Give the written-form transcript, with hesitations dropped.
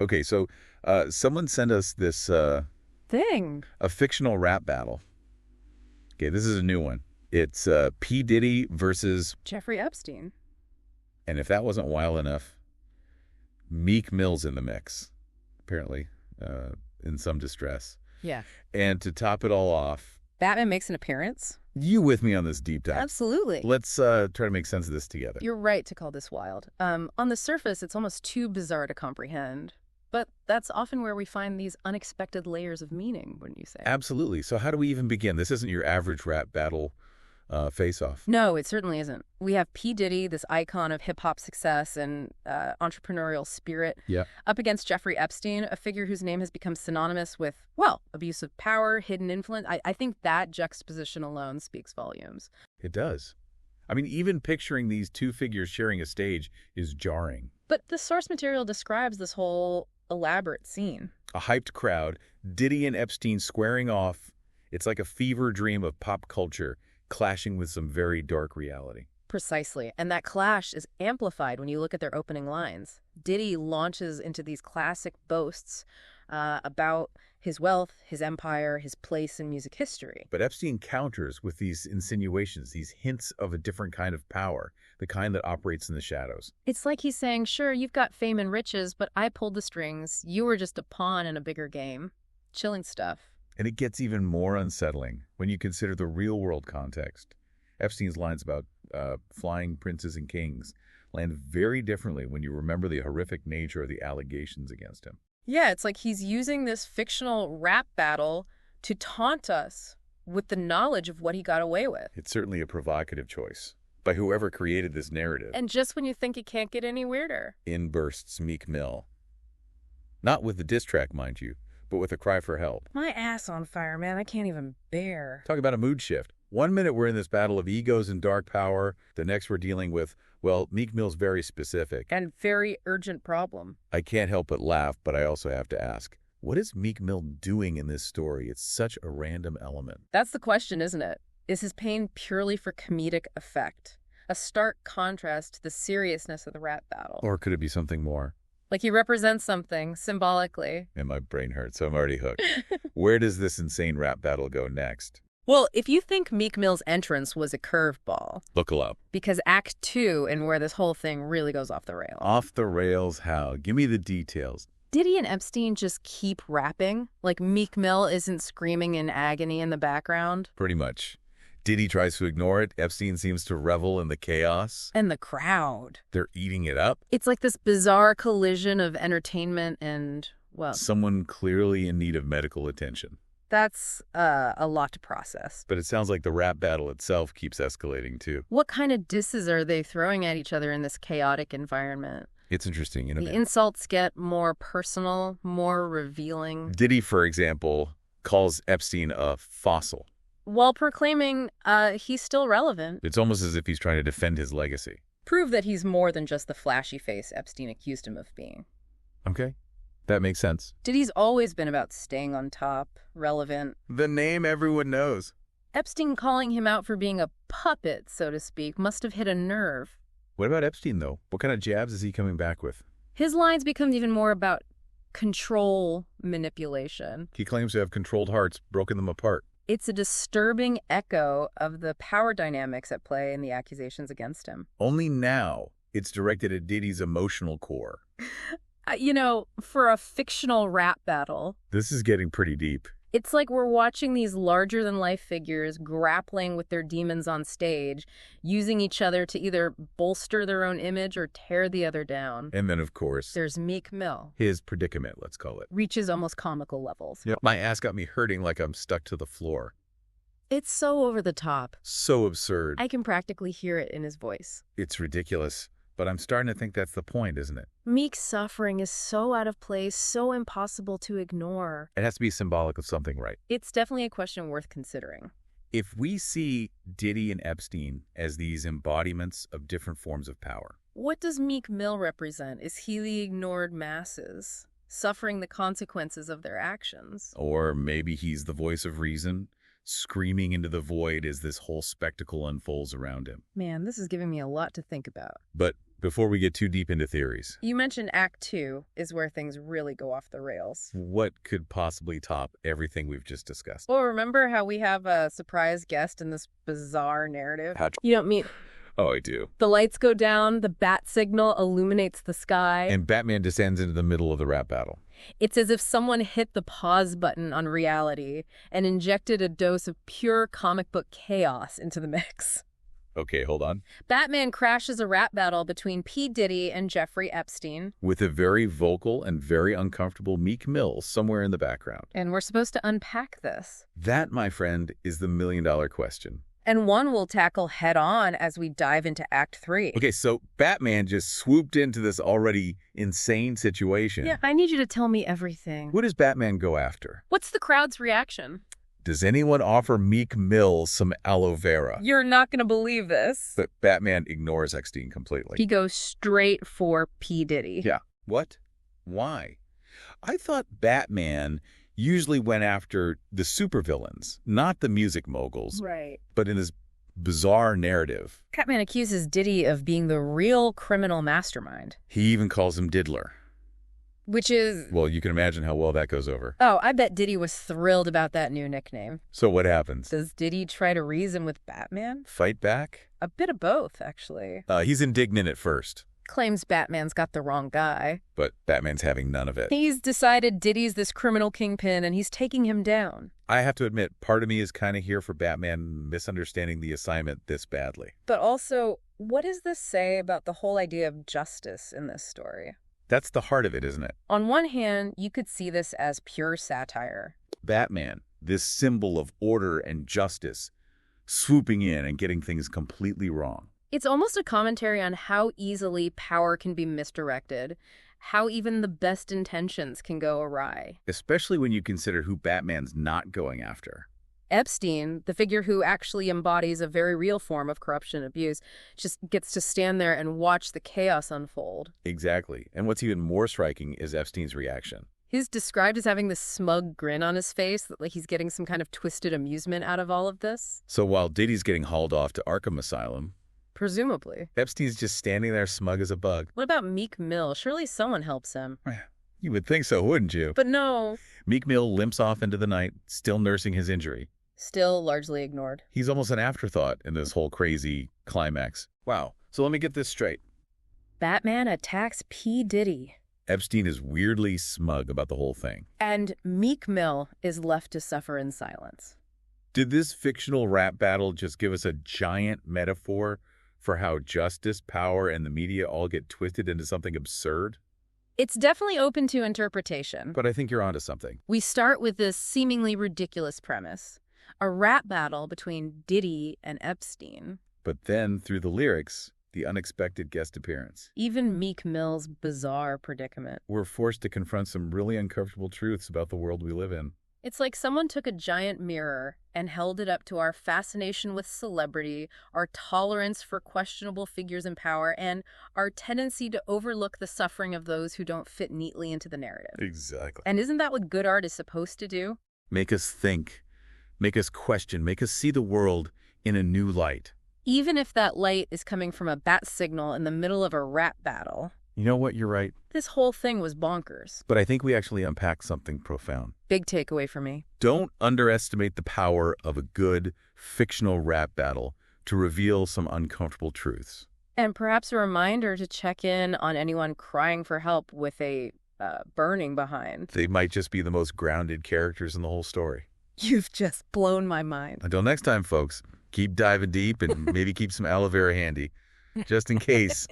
Okay, so someone sent us this Thing. a fictional rap battle. Okay, this is a new one. It's P. Diddy versus, Jeffrey Epstein. and if that wasn't wild enough, Meek Mill's in the mix, apparently, in some distress. Yeah. And to top it all off, Batman makes an appearance? you with me on this deep dive. Absolutely. Let's try to make sense of this together. You're right to call this wild. On the surface, it's almost too bizarre to comprehend. But that's often where we find these unexpected layers of meaning, wouldn't you say? Absolutely. So how do we even begin? This isn't your average rap battle face-off. No, it certainly isn't. We have P. Diddy, this icon of hip-hop success and entrepreneurial spirit, Yeah. up against Jeffrey Epstein, a figure whose name has become synonymous with, well, abuse of power, hidden influence. I think that juxtaposition alone speaks volumes. It does. I mean, even picturing these two figures sharing a stage is jarring. But the source material describes this whole elaborate scene. A hyped crowd, Diddy and Epstein squaring off. It's like a fever dream of pop culture clashing with some very dark reality. Precisely. And that clash is amplified when you look at their opening lines. Diddy launches into these classic boasts about his wealth, his empire, his place in music history. But Epstein counters with these insinuations, these hints of a different kind of power, the kind that operates in the shadows. It's like he's saying, sure, you've got fame and riches, but I pulled the strings. You were just a pawn in a bigger game. Chilling stuff. And it gets even more unsettling when you consider the real-world context. Epstein's lines about flying princes and kings land very differently when you remember the horrific nature of the allegations against him. Yeah, it's like he's using this fictional rap battle to taunt us with the knowledge of what he got away with. It's certainly a provocative choice by whoever created this narrative. And just when you think it can't get any weirder. In bursts Meek Mill. Not with the diss track, mind you, but with a cry for help. My ass on fire, man. I can't even bear. Talk about a mood shift. 1 minute we're in this battle of egos and dark power. The next we're dealing with, well, Meek Mill's very specific. And very urgent problem. I can't help but laugh, but I also have to ask, what is Meek Mill doing in this story? It's such a random element. That's the question, isn't it? Is his pain purely for comedic effect? A stark contrast to the seriousness of the rap battle. Or could it be something more? Like he represents something symbolically. And my brain hurts, so I'm already hooked. Where does this insane rap battle go next? Well, if you think Meek Mill's entrance was a curveball, Buckle up. because Act 2 and where this whole thing really goes off the rails. Off the rails how? Give me the details. Diddy and Epstein just keep rapping? Like Meek Mill isn't screaming in agony in the background? Pretty much. Diddy tries to ignore it. Epstein seems to revel in the chaos. And the crowd. They're eating it up. It's like this bizarre collision of entertainment and, well, Someone clearly in need of medical attention. that's a lot to process. But it sounds like the rap battle itself keeps escalating too. What kind of disses are they throwing at each other in this chaotic environment? It's interesting, you know. The insults get more personal, more revealing, Diddy, for example, calls Epstein a fossil. while proclaiming he's still relevant. It's almost as if he's trying to defend his legacy. Prove that he's more than just the flashy face Epstein accused him of being. Okay, that makes sense. Diddy's always been about staying on top, relevant. The name everyone knows. Epstein calling him out for being a puppet, so to speak, must have hit a nerve. What about Epstein, though? What kind of jabs is he coming back with? His lines become even more about control manipulation. He claims to have controlled hearts, broken them apart. It's a disturbing echo of the power dynamics at play in the accusations against him. Only now it's directed at Diddy's emotional core. For a fictional rap battle, This is getting pretty deep. it's like we're watching these larger-than-life figures grappling with their demons on stage, using each other to either bolster their own image or tear the other down. And then, of course, There's Meek Mill. his predicament, let's call it. Reaches almost comical levels. Yep. My ass got me hurting like I'm stuck to the floor. It's so over the top. So absurd. I can practically hear it in his voice. It's ridiculous. But I'm starting to think that's the point, isn't it? Meek's suffering is so out of place, so impossible to ignore. It has to be symbolic of something, right? It's definitely a question worth considering. If we see Diddy and Epstein as these embodiments of different forms of power, What does Meek Mill represent? Is he the ignored masses, suffering the consequences of their actions? or maybe he's the voice of reason, screaming into the void as this whole spectacle unfolds around him. Man, this is giving me a lot to think about. But before we get too deep into theories. You mentioned Act 2 is where things really go off the rails. What could possibly top everything we've just discussed? Well, remember how we have a surprise guest in this bizarre narrative? How- You don't mean... Oh, I do. The lights go down, the bat signal illuminates the sky. And Batman descends into the middle of the rap battle. It's as if someone hit the pause button on reality and injected a dose of pure comic book chaos into the mix. Okay, hold on. Batman crashes a rap battle between P. Diddy and Jeffrey Epstein. With a very vocal and very uncomfortable Meek Mill somewhere in the background. And we're supposed to unpack this. That, my friend, is the million-dollar question. And one we'll tackle head-on as we dive into Act 3. Okay, so Batman just swooped into this already insane situation. Yeah, I need you to tell me everything. Who does Batman go after? What's the crowd's reaction? Does anyone offer Meek Mill some aloe vera? You're not going to believe this. But Batman ignores Epstein completely. He goes straight for P. Diddy. Yeah. What? Why? I thought Batman usually went after the supervillains, not the music moguls. Right. But in this bizarre narrative, Batman accuses Diddy of being the real criminal mastermind. he even calls him Diddler. Which is... Well, you can imagine how well that goes over. Oh, I bet Diddy was thrilled about that new nickname. So what happens? Does Diddy try to reason with Batman? Fight back? A bit of both, actually. He's indignant at first, Claims Batman's got the wrong guy. but Batman's having none of it. He's decided Diddy's this criminal kingpin and he's taking him down. I have to admit, part of me is kind of here for Batman misunderstanding the assignment this badly. But also, what does this say about the whole idea of justice in this story? That's the heart of it, isn't it? On one hand, you could see this as pure satire. Batman, this symbol of order and justice, swooping in and getting things completely wrong. It's almost a commentary on how easily power can be misdirected, how even the best intentions can go awry. Especially when you consider who Batman's not going after. Epstein, the figure who actually embodies a very real form of corruption and abuse, just gets to stand there and watch the chaos unfold. Exactly. And what's even more striking is Epstein's reaction. He's described as having this smug grin on his face, that like he's getting some kind of twisted amusement out of all of this. So while Diddy's getting hauled off to Arkham Asylum, Presumably. Epstein's just standing there smug as a bug. What about Meek Mill? Surely someone helps him. You would think so, wouldn't you? But no. Meek Mill limps off into the night, still nursing his injury. Still largely ignored. He's almost an afterthought in this whole crazy climax. Wow. So let me get this straight. Batman attacks P. Diddy. Epstein is weirdly smug about the whole thing. And Meek Mill is left to suffer in silence. Did this fictional rap battle just give us a giant metaphor for how justice, power, and the media all get twisted into something absurd? It's definitely open to interpretation. But I think you're onto something. We start with this seemingly ridiculous premise. A rap battle between Diddy and Epstein. But then, through the lyrics, the unexpected guest appearance. Even Meek Mill's bizarre predicament. We're forced to confront some really uncomfortable truths about the world we live in. It's like someone took a giant mirror and held it up to our fascination with celebrity, our tolerance for questionable figures in power, and our tendency to overlook the suffering of those who don't fit neatly into the narrative. Exactly. And isn't that what good art is supposed to do? Make us think, make us question, make us see the world in a new light. Even if that light is coming from a bat signal in the middle of a rap battle. You know what? You're right. This whole thing was bonkers. But I think we actually unpacked something profound. Big takeaway for me. Don't underestimate the power of a good, fictional rap battle to reveal some uncomfortable truths. And perhaps a reminder to check in on anyone crying for help with a burning behind. They might just be the most grounded characters in the whole story. You've just blown my mind. Until next time, folks, keep diving deep and maybe keep some aloe vera handy, just in case.